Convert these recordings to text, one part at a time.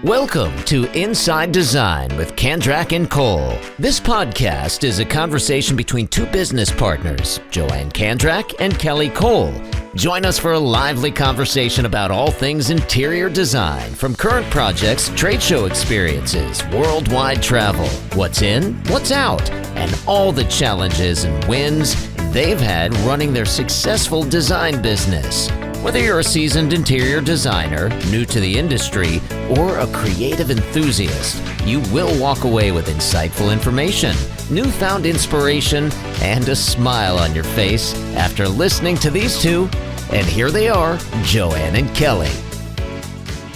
Welcome to Inside Design with Kandrac and Kole. This podcast is a conversation between two business partners, Joanne Kandrac and Kelly Kole. Join us for a lively conversation about all things interior design, from current projects, trade show experiences, worldwide travel, what's in, what's out, and all the challenges and wins they've had running their successful design business. Whether you're a seasoned interior designer, new to the industry, or a creative enthusiast, you will walk away with insightful information, newfound inspiration, and a smile on your face after listening to these two. And here they are, Joanne and Kelly.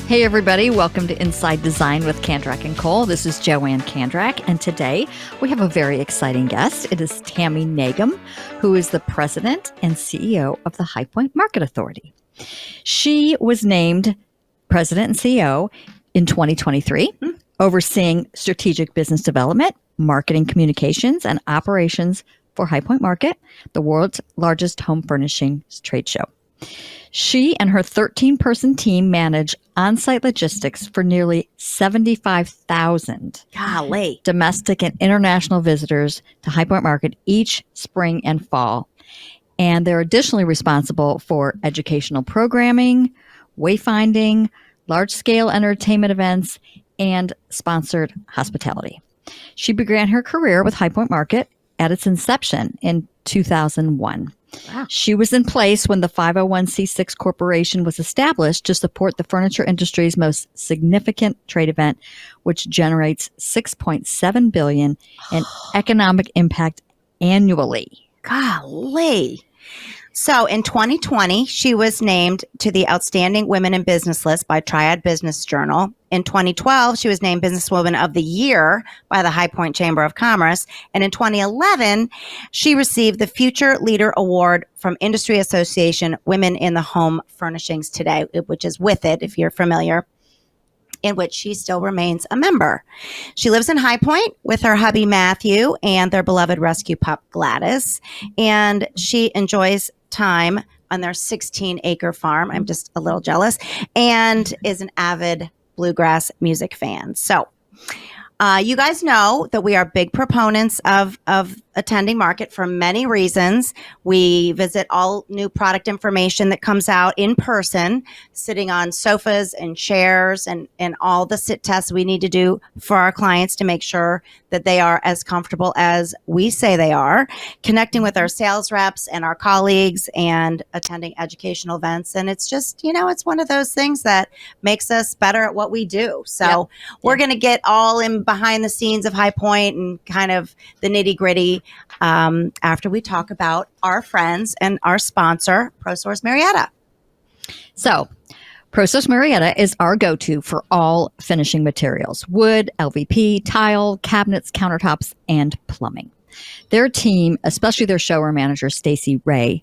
Hey everybody, welcome to Inside Design with Kandrac and Kole. This is Joanne Kandrac, and today we have a very exciting guest. It is Tammy Nagem, who is the president and CEO of the High Point Market Authority. She was named president and CEO in 2023, overseeing strategic business development, marketing communications, and operations for High Point Market, the world's largest home furnishings trade show. She and her 13-person team manage on-site logistics for nearly 75,000 domestic and international visitors to High Point Market each spring and fall. And they're additionally responsible for educational programming, wayfinding, large-scale entertainment events, and sponsored hospitality. She began her career with High Point Market at its inception in 2001. Wow. She was in place when the 501c6 corporation was established to support the furniture industry's most significant trade event, which generates $6.7 billion in economic impact annually. Golly. So in 2020, she was named to the Outstanding Women in Business list by Triad Business Journal. In 2012, she was named Businesswoman of the Year by the High Point Chamber of Commerce. And in 2011, she received the Future Leader Award from Industry Association Women in the Home Furnishings Today, which is with it, if you're familiar, in which she still remains a member. She lives in High Point with her hubby Matthew and their beloved rescue pup Gladys. And she enjoys time on their 16-acre farm. I'm just a little jealous. And is an avid bluegrass music fan. So you guys know that we are big proponents of attending market for many reasons. We visit all new product information that comes out in person, sitting on sofas and chairs and all the sit tests we need to do for our clients to make sure that they are as comfortable as we say they are, connecting with our sales reps and our colleagues and attending educational events. And it's just, it's one of those things that makes us better at what we do. So we're going to get all in behind the scenes of High Point and kind of the nitty gritty after we talk about our friends and our sponsor, ProSource Marietta. So, ProSource Marietta is our go-to for all finishing materials: wood, LVP, tile, cabinets, countertops, and plumbing. Their team, especially their showroom manager, Stacy Ray,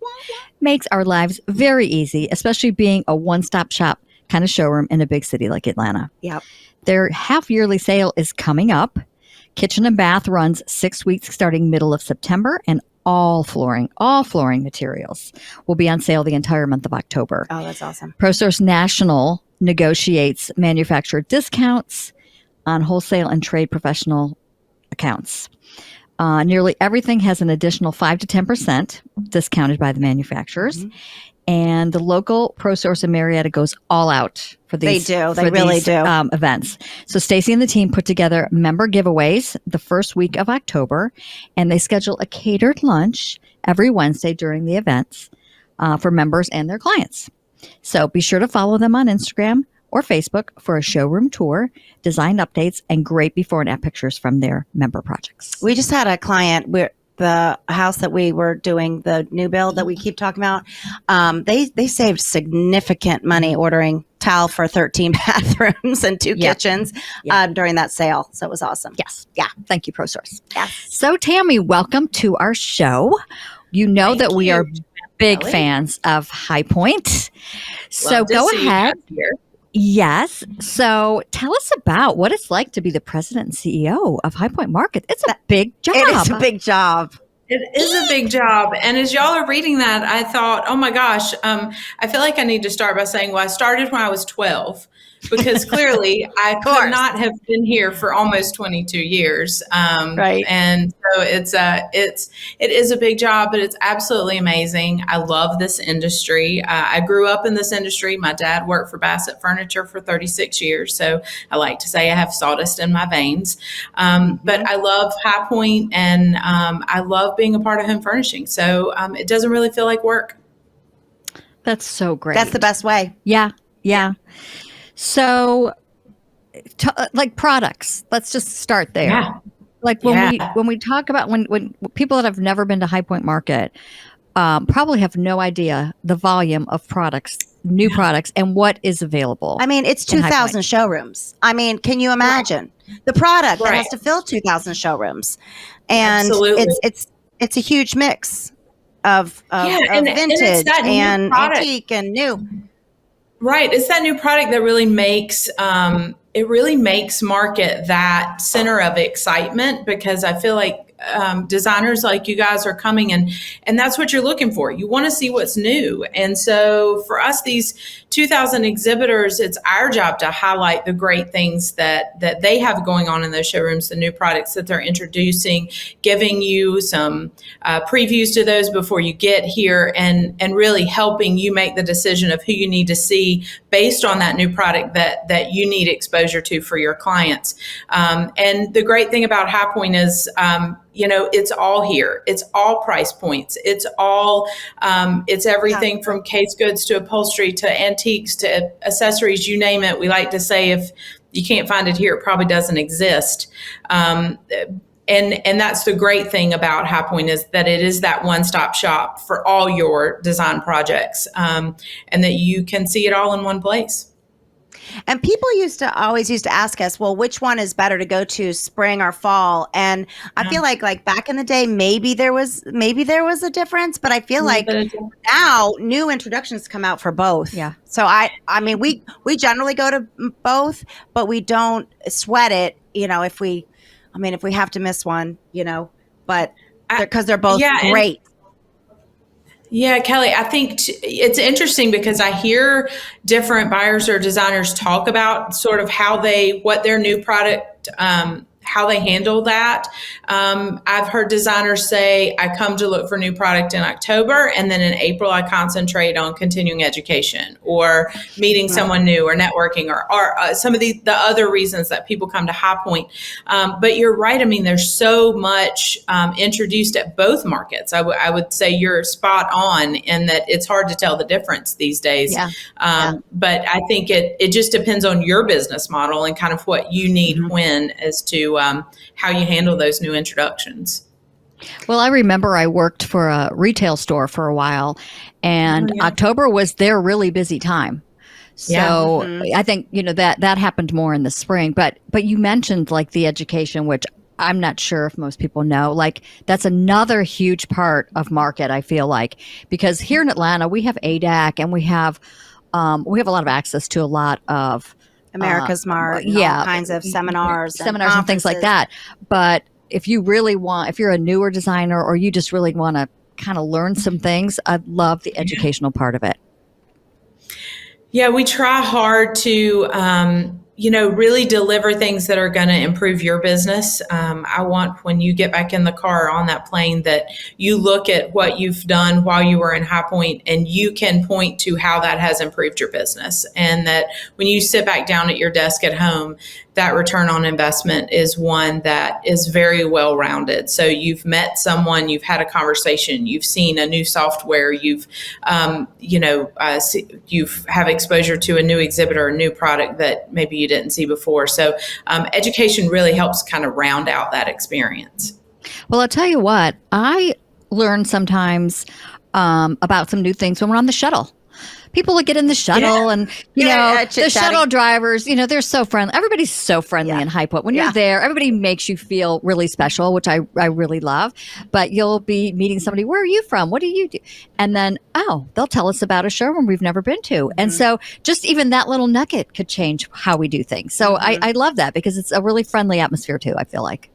makes our lives very easy, especially being a one-stop shop kind of showroom in a big city like Atlanta. Yep. Their half-yearly sale is coming up. Kitchen and bath runs 6 weeks starting middle of September, and all flooring materials will be on sale the entire month of October. Oh, that's awesome. ProSource National negotiates manufacturer discounts on wholesale and trade professional accounts. Nearly everything has an additional 5 to 10% discounted by the manufacturers. Mm-hmm. And the local ProSource in Marietta goes all out for these. They do. They really do. Events. So Stacy and the team put together member giveaways the first week of October, and they schedule a catered lunch every Wednesday during the events for members and their clients. So be sure to follow them on Instagram or Facebook for a showroom tour, design updates, and great before and after pictures from their member projects. We just had a client the house that we were doing, the new build that we keep talking about, they saved significant money ordering tile for 13 bathrooms and 2 kitchens during that sale. So it was awesome. Yes. Yeah. Thank you, ProSource. Yes. So Tammy, welcome to our show. You know that we are big fans of High Point. So go ahead. Yes. So tell us about what it's like to be the president and CEO of High Point Market. It's a big job. It is a big job. It is a big job. And as y'all are reading that, I thought, oh my gosh, I feel like I need to start by saying, well, I started when I was 12, because clearly I could not have been here for almost 22 years. Right. And so it is a big job, but it's absolutely amazing. I love this industry. I grew up in this industry. My dad worked for Bassett Furniture for 36 years. So I like to say I have sawdust in my veins. But I love High Point, and I love being a part of home furnishing. So it doesn't really feel like work. That's so great. That's the best way. Yeah. So, like products, let's just start there. Yeah. Like when we talk about when people that have never been to High Point Market probably have no idea the volume of products, new products, and what is available. I mean, it's 2,000 showrooms. I mean, can you imagine the product that has to fill 2,000 showrooms? And it's a huge mix of vintage and antique and new. Right. It's that new product that really makes market that center of excitement, because I feel like designers like you guys are coming and that's what you're looking for. You want to see what's new. And so for us, these 2,000 exhibitors, it's our job to highlight the great things that they have going on in those showrooms, the new products that they're introducing, giving you some previews to those before you get here, and really helping you make the decision of who you need to see based on that new product that you need exposure to for your clients. And the great thing about High Point is, it's all here. It's all price points. It's all, it's everything from case goods to upholstery to antiques to accessories, you name it. We like to say if you can't find it here, it probably doesn't exist. And that's the great thing about High Point, is that it is that one-stop shop for all your design projects, and that you can see it all in one place. And people always used to ask us, well, which one is better to go to, spring or fall? And I feel like back in the day, maybe there was a difference, but I feel like now new introductions come out for both. Yeah. So I mean, we generally go to both, but we don't sweat it, if we have to miss one, but because they're both great. Yeah, Kelly, I think it's interesting because I hear different buyers or designers talk about sort of what their new product, how they handle that. I've heard designers say, I come to look for new product in October, and then in April, I concentrate on continuing education or meeting someone new or networking or some of the other reasons that people come to High Point. But you're right. I mean, there's so much introduced at both markets. I would say you're spot on in that it's hard to tell the difference these days. But I think it just depends on your business model and kind of what you need when as to how you handle those new introductions. Well, I remember I worked for a retail store for a while, and October was their really busy time. So I think, that happened more in the spring, but you mentioned like the education, which I'm not sure if most people know, like that's another huge part of market, I feel like, because here in Atlanta, we have ADAC and we have a lot of access to a lot of America's Mart, all kinds of seminars and things like that. But if you're a newer designer or you just really want to kind of learn some things, I love the educational part of it. Yeah, we try hard to, really deliver things that are going to improve your business. I want when you get back in the car on that plane that you look at what you've done while you were in High Point and you can point to how that has improved your business. And that when you sit back down at your desk at home, that return on investment is one that is very well rounded. So you've met someone, you've had a conversation, you've seen a new software, you've have exposure to a new exhibit or a new product that maybe you didn't see before. So education really helps kind of round out that experience. Well, I'll tell you what, I learn sometimes about some new things when we're on the shuttle. People will get in the shuttle and, the shuttle drivers, they're so friendly. Everybody's so friendly in High Point. When you're there, everybody makes you feel really special, which I really love. But you'll be meeting somebody, where are you from? What do you do? And then, they'll tell us about a showroom we've never been to. And so just even that little nugget could change how we do things. So I love that because it's a really friendly atmosphere too, I feel like.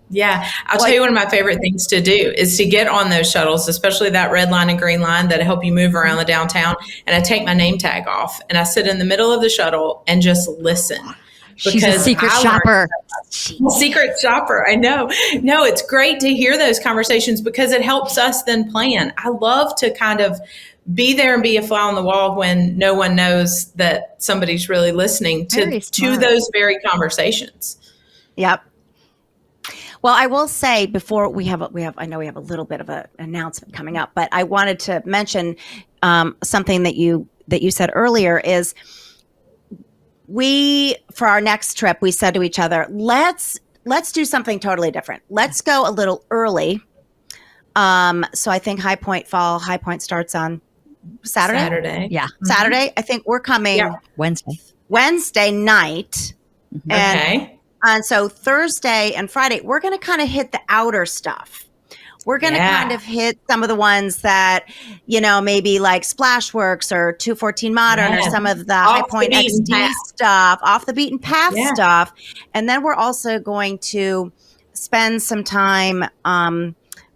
Yeah. I'll tell you one of my favorite things to do is to get on those shuttles, especially that red line and green line that help you move around the downtown. And I take my name tag off and I sit in the middle of the shuttle and just listen. She's a secret shopper. Secret shopper. I know. No, it's great to hear those conversations because it helps us then plan. I love to kind of be there and be a fly on the wall when no one knows that somebody's really listening to those very conversations. Yep. Well, I will say before I know we have a little bit of an announcement coming up, but I wanted to mention something that you said earlier is for our next trip, we said to each other, let's do something totally different. Let's go a little early. So I think High Point starts on Saturday. Yeah. Saturday. I think we're coming Wednesday night. Mm-hmm. And so Thursday and Friday, we're going to kind of hit the outer stuff. We're going to kind of hit some of the ones that, maybe like Splashworks or 214 Modern or some of the High Point XD stuff, off the beaten path stuff. And then we're also going to spend some time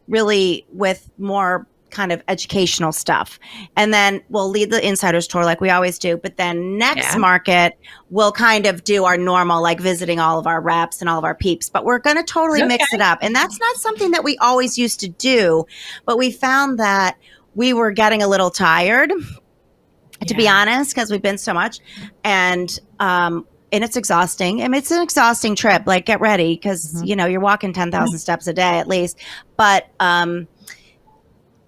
really with more kind of educational stuff. And then we'll lead the insiders tour like we always do. But then next market, we'll kind of do our normal, like visiting all of our reps and all of our peeps. But we're going to totally mix it up. And that's not something that we always used to do. But we found that we were getting a little tired, to be honest, because we've been so much. And it's exhausting. I mean, it's an exhausting trip. Like, get ready because, you're walking 10,000 steps a day at least. But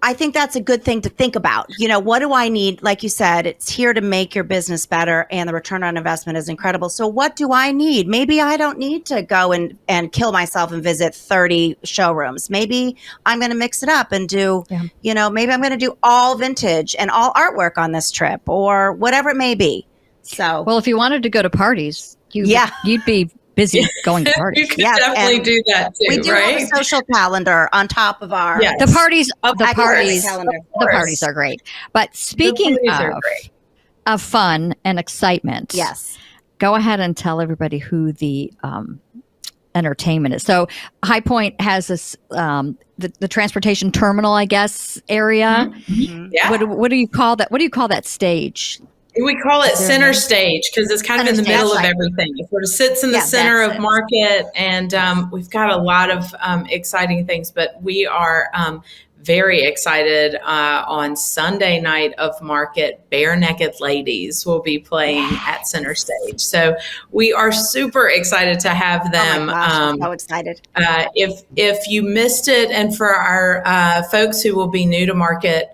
I think that's a good thing to think about. What do I need? Like you said, it's here to make your business better and the return on investment is incredible. So what do I need? Maybe I don't need to go and kill myself and visit 30 showrooms. Maybe I'm going to mix it up and do, maybe I'm going to do all vintage and all artwork on this trip or whatever it may be. So, well, if you wanted to go to parties, you'd be busy going to parties. You could definitely do that too. We do have a social calendar on top of our the parties. The parties are great. But speaking of fun and excitement, go ahead and tell everybody who the entertainment is. So High Point has this the transportation terminal, I guess, area. Mm-hmm. Yeah. What do you call that? What do you call that stage? We call it center stage because it's kind of in the middle of everything. It sort of sits in the center of market, and we've got a lot of exciting things. But we are very excited on Sunday night of market. Bare Naked Ladies will be playing at center stage, so we are super excited to have them. Oh my gosh, I'm so excited! If you missed it, and for our folks who will be new to market.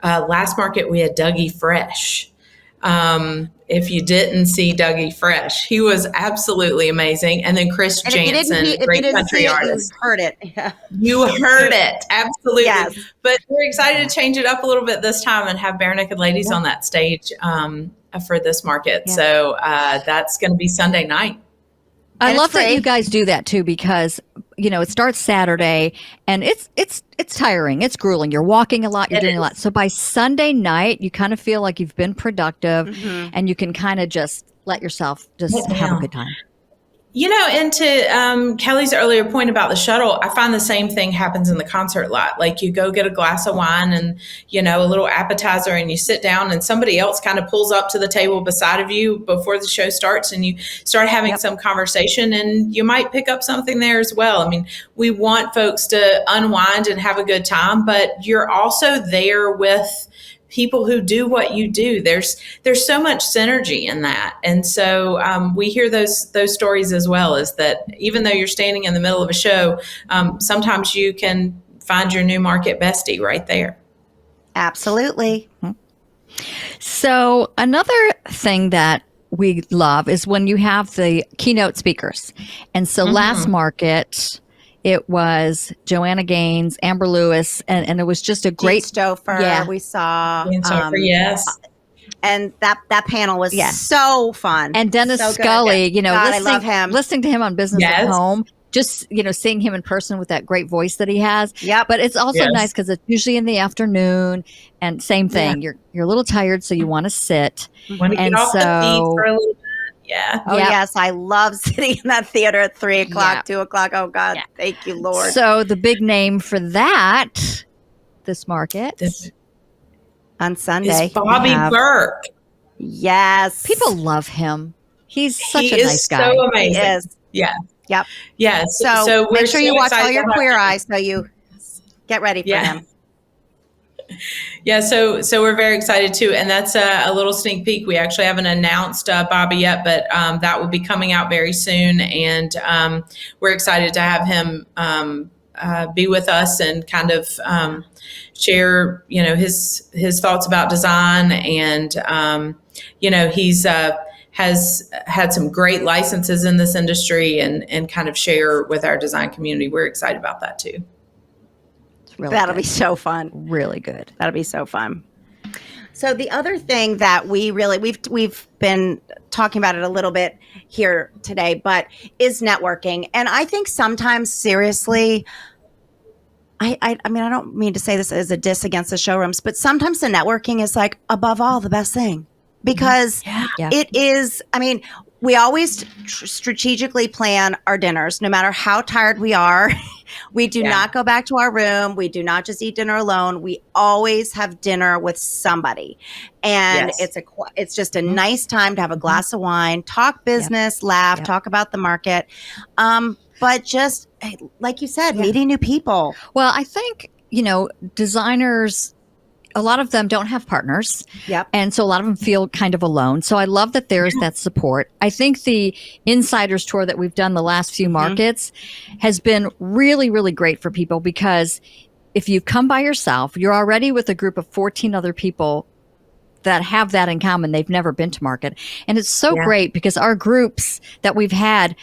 Last market, we had Dougie Fresh. If you didn't see Dougie Fresh, he was absolutely amazing. And then Chris Jansen, great country artist. You heard it. Yeah. You heard it. Absolutely. Yes. But we're excited to change it up a little bit this time and have Bare Naked Ladies on that stage for this market. Yeah. So that's going to be Sunday night. I love that you guys do that too, because it starts Saturday and it's tiring. It's grueling. You're walking a lot. You're doing a lot. So by Sunday night, you kind of feel like you've been productive and you can kind of just let yourself just have a good time. And to Kelly's earlier point about the shuttle, I find the same thing happens in the concert lot. Like you go get a glass of wine and, a little appetizer and you sit down and somebody else kind of pulls up to the table beside of you before the show starts and you start having some conversation and you might pick up something there as well. I mean, we want folks to unwind and have a good time, but you're also there with people who do what you do. There's so much synergy in that. And so we hear those stories as well, is that even though you're standing in the middle of a show, sometimes you can find your new market bestie right there. Absolutely. So another thing that we love is when you have the keynote speakers. And so last market, it was Joanna Gaines, Amber Lewis, and it was just a great Stouffer. Yeah. We saw. Stouffer, yes. And that panel was so fun. And Dennis Scully, God, I love him. Listening to him on Business at Home, just, seeing him in person with that great voice that he has. Yep. But it's also nice because it's usually in the afternoon and same thing. You're a little tired, so you want to sit. Want to get off the feet for a little bit. Yeah. Oh, Yep. yes. I love sitting in that theater at 3 o'clock, Yeah. 2 o'clock. Oh, God. Yeah. Thank you, Lord. So the big name for that, this market, This On Sunday. is Bobby we have- Berk. Yes. people love him. He's such He a is nice guy. so He amazing. is. Yeah. Yep. Yes. So, we're make sure you so watch all excited your to have Queer him. Eye so you get ready for Yeah. him. Yeah, so we're very excited too, and that's a little sneak peek. We actually haven't announced Bobby yet, but that will be coming out very soon, and we're excited to have him be with us and kind of share, his thoughts about design, and he's has had some great licenses in this industry, and kind of share with our design community. We're excited about that too. Really That'll good. be so fun. Really good. That'll be so fun. So the other thing that we've been talking about it a little bit here today, but is networking. And I think sometimes, seriously, I mean, I don't mean to say this as a diss against the showrooms, but sometimes the networking is like above all the best thing, because Yeah. it is. I mean, we always strategically plan our dinners, no matter how tired we are. We do not go back to our room. We do not just eat dinner alone. We always have dinner with somebody. And it's just a nice time to have a glass of wine, talk business, laugh, talk about the market. But just like you said, meeting new people. Well, I think, designers, a lot of them don't have partners. Yep. And so a lot of them feel kind of alone. So I love that there's that support. I think the insiders tour that we've done the last few markets has been really, really great for people, because if you come by yourself, you're already with a group of 14 other people that have that in common. They've never been to market. And it's so great, because our groups that we've had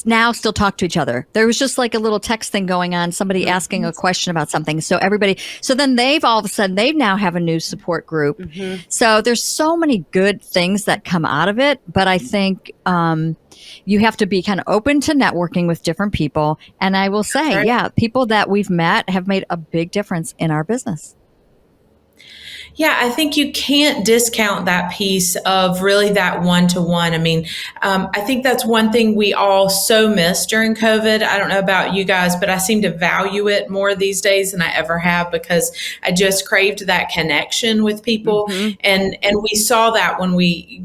now still talk to each other. There was just like a little text thing going on, somebody asking a question about something. So then they've all of a sudden, they now have a new support group. So there's so many good things that come out of it. But I think you have to be kind of open to networking with different people. And I will say, people that we've met have made a big difference in our business. Yeah, I think you can't discount that piece of really that one-to-one. I mean, I think that's one thing we all so missed during COVID. I don't know about you guys, but I seem to value it more these days than I ever have, because I just craved that connection with people. And we saw that when we,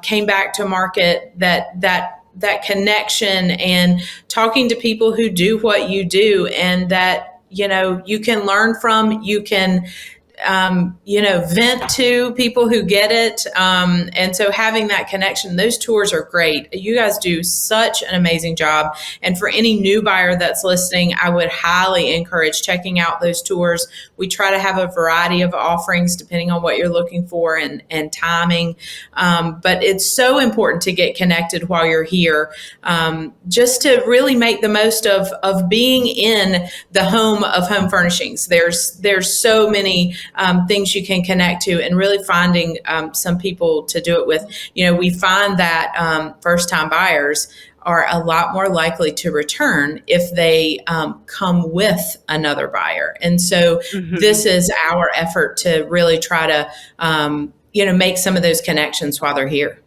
came back to market, that connection and talking to people who do what you do, and that, you can learn from, you can vent to people who get it. And so having that connection, those tours are great. You guys do such an amazing job. And for any new buyer that's listening, I would highly encourage checking out those tours. We try to have a variety of offerings depending on what you're looking for and timing. But it's so important to get connected while you're here, just to really make the most of being in the home of home furnishings. There's so many things you can connect to, and really finding some people to do it with. We find that first-time buyers are a lot more likely to return if they come with another buyer. And so this is our effort to really try to, make some of those connections while they're here.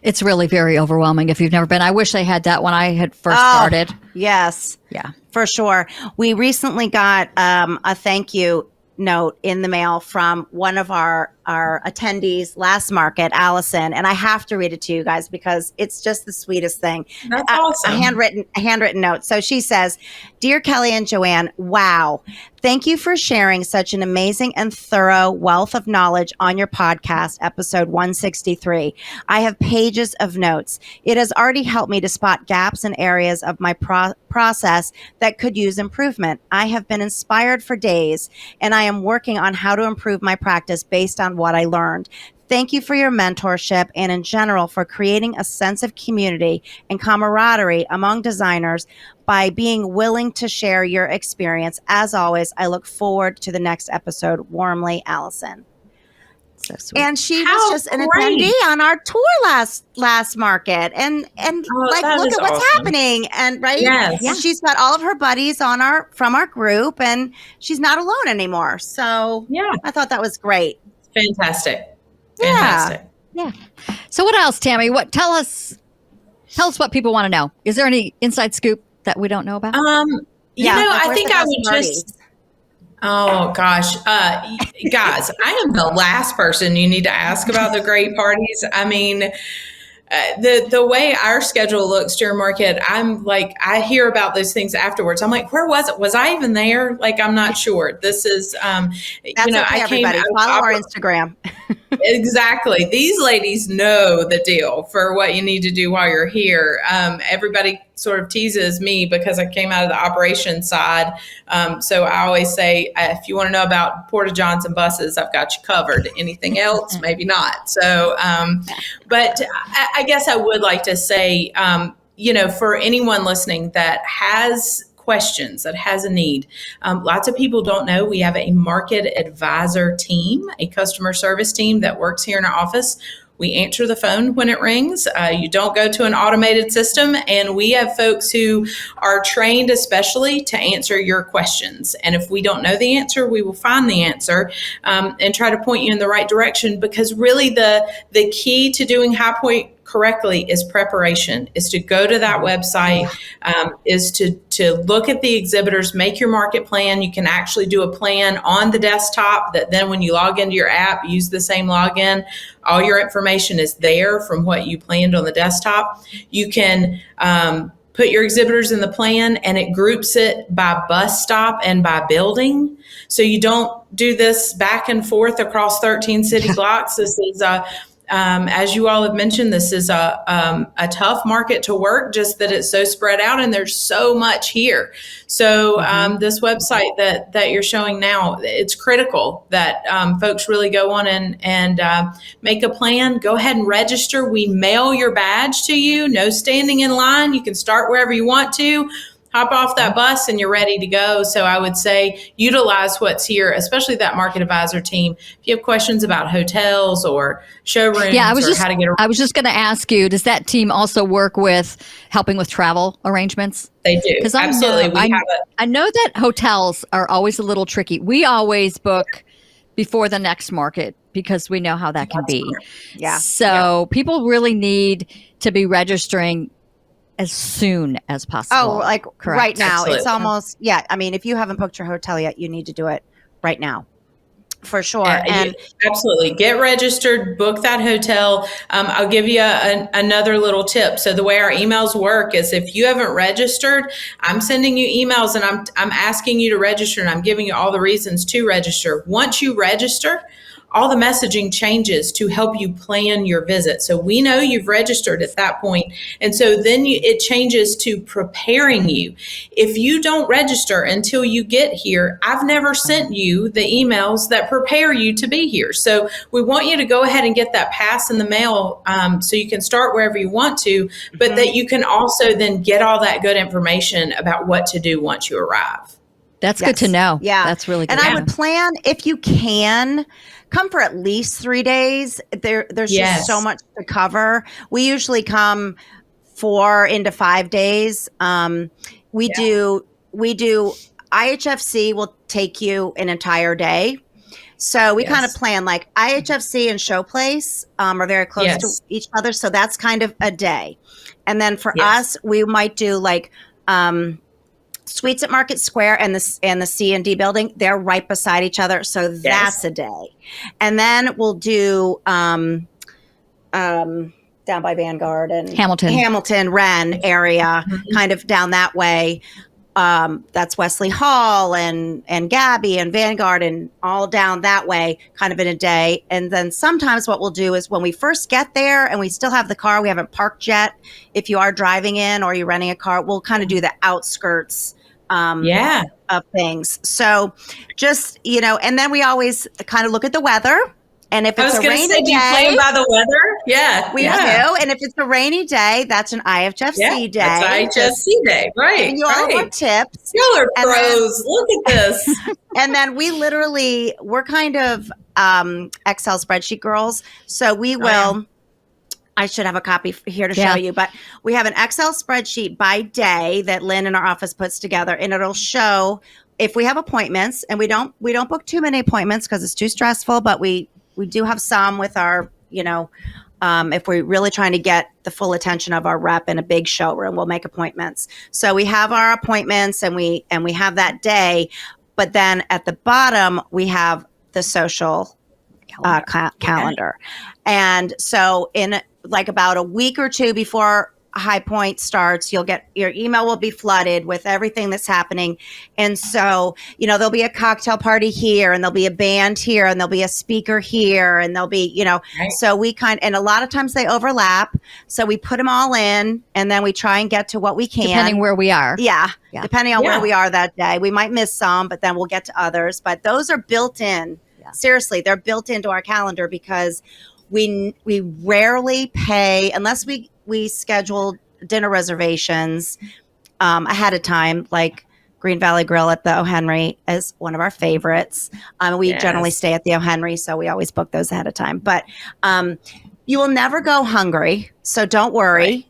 It's really very overwhelming if you've never been. I wish I had that when I had first started. Yes. Yeah. For sure. We recently got a thank you note in the mail from one of our attendees last market, Allison, and I have to read it to you guys because it's just the sweetest thing. That's awesome. A handwritten note. So she says, "Dear Kelly and Joanne, wow. Thank you for sharing such an amazing and thorough wealth of knowledge on your podcast, episode 163. I have pages of notes. It has already helped me to spot gaps in areas of my process that could use improvement. I have been inspired for days, and I am working on how to improve my practice based on what I learned. Thank you for your mentorship and in general for creating a sense of community and camaraderie among designers by being willing to share your experience. As always, I look forward to the next episode. Warmly, Allison." So sweet. And she was just an attendee on our tour last market, and look at what's awesome. happening, and right, Yes. and she's got all of her buddies from our group, and she's not alone anymore. So Yeah. I thought that was great. Fantastic. Yeah. Fantastic. Yeah. So what else, Tammy? Tell us what people want to know. Is there any inside scoop that we don't know about? I think I would just. Oh gosh, guys, I am the last person you need to ask about the great parties. I mean, the way our schedule looks during market, I'm like, I hear about those things afterwards. I'm like, where was it? Was I even there? Like, I'm not sure. This is, That's okay, everybody. Follow our Instagram. Exactly. These ladies know the deal for what you need to do while you're here. Everybody sort of teases me because I came out of the operations side. So I always say, if you want to know about Porta Johns and buses, I've got you covered. Anything else? Maybe not. So, but I guess I would like to say, for anyone listening that has questions, that has a need. Lots of people don't know we have a market advisor team, a customer service team that works here in our office. We answer the phone when it rings. You don't go to an automated system, and we have folks who are trained especially to answer your questions. And if we don't know the answer, we will find the answer and try to point you in the right direction, because really the key to doing High Point correctly is preparation, is to go to that website, is to look at the exhibitors, make your market plan. You can actually do a plan on the desktop that then when you log into your app, use the same login. All your information is there from what you planned on the desktop. You can put your exhibitors in the plan, and it groups it by bus stop and by building. So you don't do this back and forth across 13 city blocks. This is as you all have mentioned, this is a tough market to work, just that it's so spread out and there's so much here. So this website that you're showing now, it's critical that folks really go on and make a plan. Go ahead and register. We mail your badge to you. No standing in line. You can start wherever you want to. Hop off that bus and you're ready to go. So I would say utilize what's here, especially that market advisor team. If you have questions about hotels or showrooms how to get around. I was just going to ask you, does that team also work with helping with travel arrangements? They do. Absolutely. I know that hotels are always a little tricky. We always book before the next market because we know how that can be. Yeah. So people really need to be registering as soon as possible. Oh, like correct? Right now. Absolutely. It's almost, I mean, if you haven't booked your hotel yet, you need to do it right now. For sure. And absolutely. Get registered, book that hotel. I'll give you another little tip. So the way our emails work is if you haven't registered, I'm sending you emails and I'm asking you to register, and I'm giving you all the reasons to register. Once you register, all the messaging changes to help you plan your visit. So we know you've registered at that point. And so then it changes to preparing you. If you don't register until you get here, I've never sent you the emails that prepare you to be here. So we want you to go ahead and get that pass in the mail so you can start wherever you want to, but that you can also then get all that good information about what to do once you arrive. That's good to know. Yeah. That's really good. And I would plan, if you can, come for at least 3 days. There's just so much to cover. We usually come 4 into 5 days. We do IHFC will take you an entire day. So we kind of plan, like IHFC and Showplace are very close to each other. So that's kind of a day. And then for us, we might do like Suites at Market Square and the C&D building. They're right beside each other. So that's a day. And then we'll do down by Vanguard and Hamilton, Wren area, kind of down that way. That's Wesley Hall and Gabby and Vanguard and all down that way, kind of in a day. And then sometimes what we'll do is when we first get there and we still have the car, we haven't parked yet. If you are driving in or you're renting a car, we'll kind of do the outskirts of things. So just, and then we always kind of look at the weather. And if it's a rainy day, do you plan by the weather? Yeah, we do. And if it's a rainy day, that's an IHFC day. That's IHFC day, right? And you all want tips. Y'all are pros. Look at this. And then we're kind of Excel spreadsheet girls. So we will. I should have a copy here to show you, but we have an Excel spreadsheet by day that Lynn in our office puts together, and it'll show if we have appointments, and we don't book too many appointments because it's too stressful, but we do have some with our, if we're really trying to get the full attention of our rep in a big showroom, we'll make appointments. So we have our appointments and we have that day, but then at the bottom we have the social calendar. And so in like about a week or two before High Point starts, your email will be flooded with everything that's happening. And so, there'll be a cocktail party here, and there'll be a band here, and there'll be a speaker here, and there'll be, Right. So and a lot of times they overlap. So we put them all in, and then we try and get to what we can. Depending where we are. Yeah. Depending on Yeah. where we are that day. We might miss some, but then we'll get to others. But those are built in. Yeah. Seriously, they're built into our calendar because we rarely pay unless we schedule dinner reservations ahead of time, like Green Valley Grill at the O. Henry is one of our favorites. We generally stay at the O. Henry, so we always book those ahead of time. But you will never go hungry, so don't worry.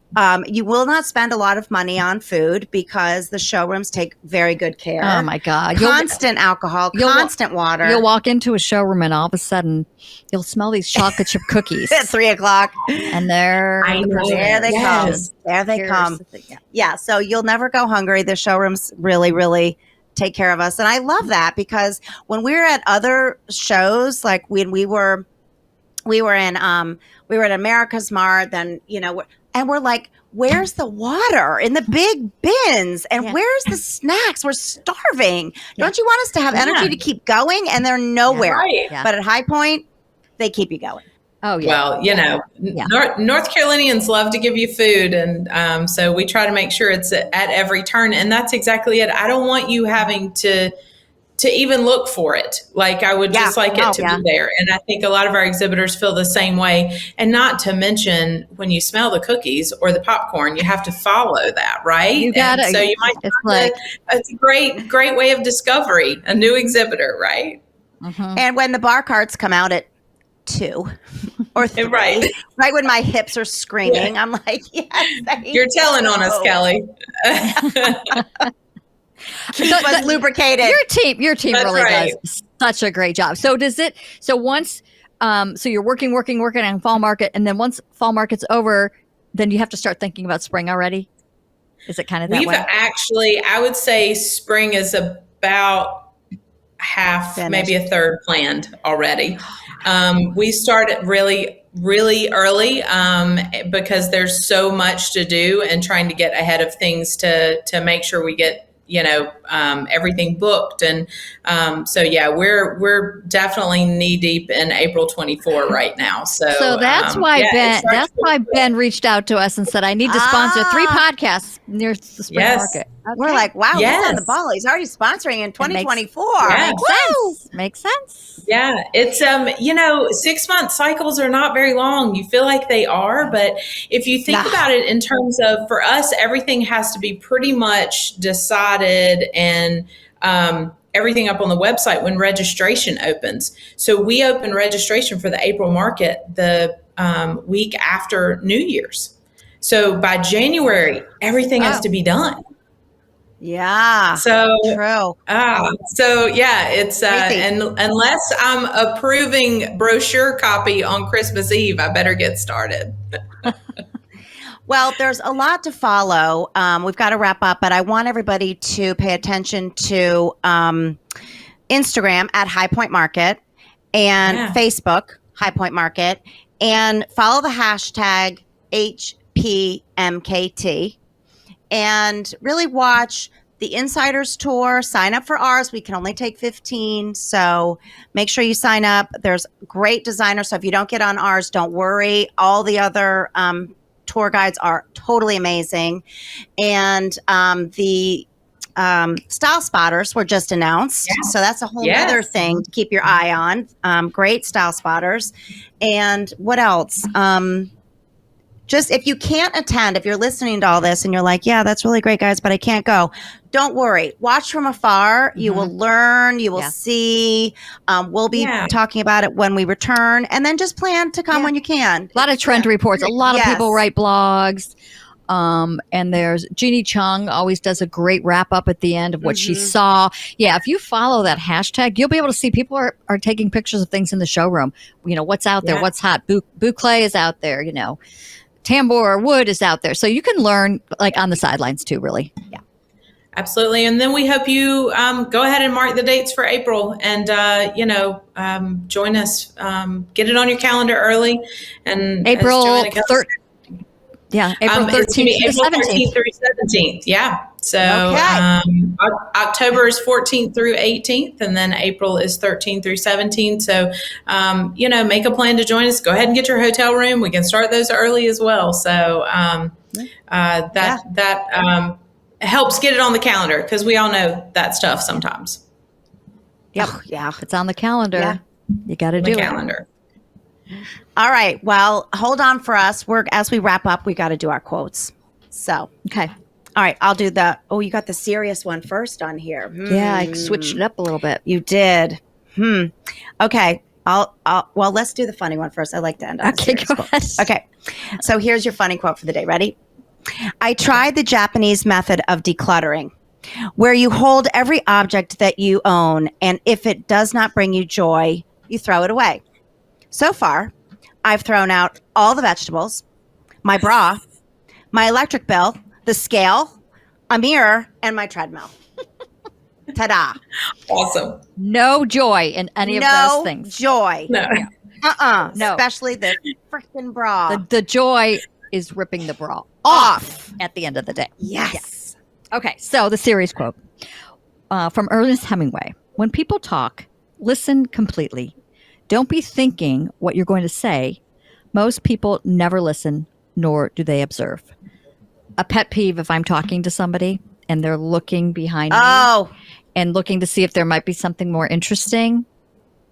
You will not spend a lot of money on food because the showrooms take very good care. Oh my God. Constant alcohol, constant water. You'll walk into a showroom and all of a sudden you'll smell these chocolate chip cookies. At 3:00. And there There they come. There they come. Yeah. So you'll never go hungry. The showrooms really, really take care of us. And I love that because when we're at other shows, like when we were at America's Mart, then, and we're like, where's the water in the big bins? And where's the snacks? We're starving. Don't you want us to have energy to keep going? And they're nowhere. Right. But at High Point, they keep you going. Oh, yeah. Well, North Carolinians love to give you food. And so we try to make sure it's at every turn. And that's exactly it. I don't want you having to even look for it. Like I would just like it to be there. And I think a lot of our exhibitors feel the same way. And not to mention when you smell the cookies or the popcorn, you have to follow that, right? You got it. So you might it's a great way of discovery, a new exhibitor, right? Mm-hmm. And when the bar carts come out at 2 or 3, right when my hips are screaming, I'm like, yes, you're telling on us, Kelly. Keep us lubricated. Your team That's really right. does such a great job. So once so you're working on fall market, and then once fall market's over, then you have to start thinking about spring already. Is it kind of that way? Actually, I would say spring is about half, maybe a third planned already. We started really early because there's so much to do and trying to get ahead of things to make sure we get everything booked. And we're definitely knee deep in April 24 right now. So that's why Ben reached out to us and said, I need to sponsor 3 podcasts near the spring market. Okay. We're like, wow, he's on the ball. He's already sponsoring in 2024. Makes sense. Yeah. It's, 6-month cycles are not very long. You feel like they are, but if you think about it in terms of, for us, everything has to be pretty much decided and, everything up on the website when registration opens. So we open registration for the April market the week after New Year's. So by January, everything has to be done. Yeah. So true. It's and unless I'm approving brochure copy on Christmas Eve, I better get started. Well, there's a lot to follow. We've got to wrap up, but I want everybody to pay attention to Instagram at High Point Market and Facebook High Point Market, and follow the hashtag HPMKT. And really watch the Insiders Tour. Sign up for ours. We can only take 15. So make sure you sign up. There's great designers. So if you don't get on ours, don't worry. All the other tour guides are totally amazing. And the Style Spotters were just announced. Yeah. So that's a whole other thing to keep your eye on. Great Style Spotters. And what else? Just if you can't attend, if you're listening to all this and you're like, yeah, that's really great, guys, but I can't go. Don't worry. Watch from afar. You will learn. You will see. We'll be talking about it when we return. And then just plan to come when you can. A lot of trend reports. A lot of people write blogs. And there's Jeannie Chung always does a great wrap up at the end of what she saw. Yeah, if you follow that hashtag, you'll be able to see people are taking pictures of things in the showroom. What's out there, what's hot. Boucle is out there, Tambour Wood is out there. So you can learn like on the sidelines too, really. Yeah. Absolutely. And then we hope you go ahead and mark the dates for April and, join us. Get it on your calendar early. And April 13th. Yeah, April 13th April 13th through 17th. Yeah. So October is 14th through 18th, and then April is 13th through 17th. So, make a plan to join us. Go ahead and get your hotel room. We can start those early as well. So that helps get it on the calendar because we all know that stuff sometimes. Yep. Oh, yeah. If it's on the calendar, you got to do it. Calendar. All right. Well, hold on for us. As we wrap up, we got to do our quotes. So, okay. All right. I'll do you got the serious one first on here. Yeah. I switched it up a little bit. You did. Okay. Well, let's do the funny one first. I like to end on a serious quote. Okay. So here's your funny quote for the day. Ready? I tried the Japanese method of decluttering, where you hold every object that you own, and if it does not bring you joy, you throw it away. So far, I've thrown out all the vegetables, my bra, my electric bill, the scale, a mirror, and my treadmill. Ta-da. Awesome. No joy in any of those things. No joy. No. No. Especially the freaking bra. The joy is ripping the bra off at the end of the day. Yes. Okay, so the serious quote from Ernest Hemingway. When people talk, listen completely. Don't be thinking what you're going to say. Most people never listen, nor do they observe. A pet peeve if I'm talking to somebody and they're looking behind me and looking to see if there might be something more interesting.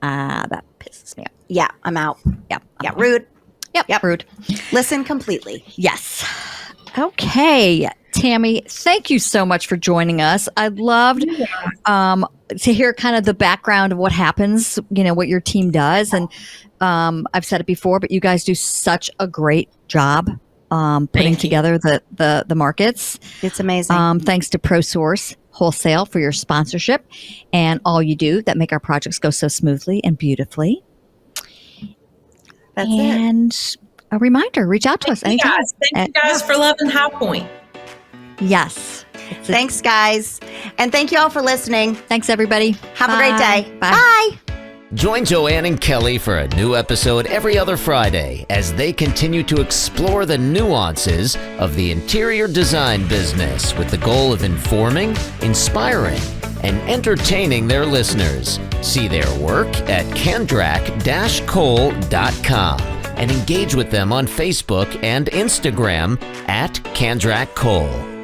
That pisses me off. Yeah, I'm out. Yeah. Yeah, rude. Yep, rude. Listen completely. Yes. Okay, Tammy, thank you so much for joining us. I loved to hear kind of the background of what happens, what your team does. And I've said it before, but you guys do such a great job putting together the markets. It's amazing. Thanks to ProSource Wholesale for your sponsorship and all you do that make our projects go so smoothly and beautifully. That's it. A reminder, reach out to us anytime. Thank you guys for loving High Point. Yes. Thanks, guys. And thank you all for listening. Thanks, everybody. Have a great day. Bye. Bye. Join Joanne and Kelly for a new episode every other Friday as they continue to explore the nuances of the interior design business with the goal of informing, inspiring, and entertaining their listeners. See their work at kandrac-kole.com and engage with them on Facebook and Instagram at Kandrac Kole.